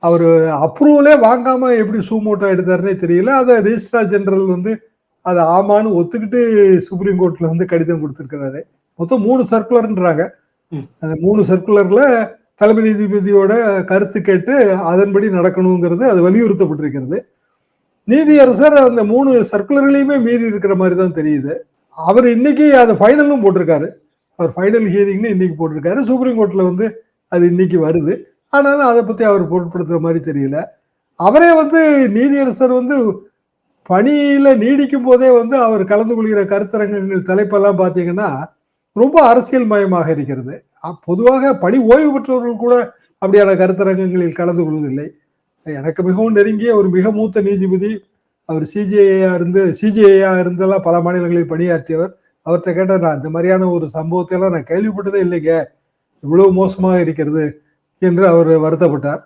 அவரு அப்ரூவலே வாங்காம எப்படி சூமோட்டோ எடுத்தாருன்னே தெரியல. அத ரிஜிஸ்ட்ரார் ஜெனரல் வந்து அது ஆமான்னு ஒத்துக்கிட்டு சுப்ரீம் கோர்ட்ல வந்து கடிதம் குடுத்திருக்கிறாரு. மொத்தம் 3 சர்க்குலர்ன்றாங்க. ம். அந்த 3 சர்க்குலர்ல தலைமை நீதிபதியோட கருத்து கேட்டு அதன்படி நடக்கணுங்கிறது அது வலியுறுத்தப்பட்டிருக்கிறது. நீதியரசர் அந்த 3 சர்க்குலர்களையுமே மீறி இருக்கிற மாரி தான் தெரியுது. அவர் இன்னைக்கு அத ஃபைனலும் போட்டிருக்காரு. அவர் ஃபைனல் ஹியரிங்ன்னு இன்னைக்கு போட்டிருக்காரு. சுப்ரீம் கோர்ட்ல வந்து அது இன்னைக்கு வருது. ஆனாலும் அத பத்தி அவர் பொருட்படுத்துற மாரி தெரியல. அவரே வந்து நீதியரசர் வந்து பணியில நீடிக்கும் போதே வந்து அவர் கலந்து கொள்கிற கருத்தரங்கங்கள் தலைப்பெல்லாம் பார்த்தீங்கன்னா, ரொம்ப அரசியல் மயமாக இருக்கிறது. பொதுவாக பணி ஓய்வு பெற்றவர்கள் கூட அப்படியான கருத்தரங்கங்களில் கலந்து கொள்வதில்லை. எனக்கு மிகவும் நெருங்கிய ஒரு மிக மூத்த நீதிபதி. அவர் சிஜேஐயா இருந்தெல்லாம் பல மாநிலங்களில் பணியாற்றியவர். அவர்ட்ட கேட்டா, "நான் இந்த மாரியான ஒரு சம்பவத்தை எல்லாம் நான் கேள்விப்பட்டதே இல்லைங்க. இவ்வளவு மோசமாக இருக்கிறது" என்று அவர் வருத்தப்பட்டார்.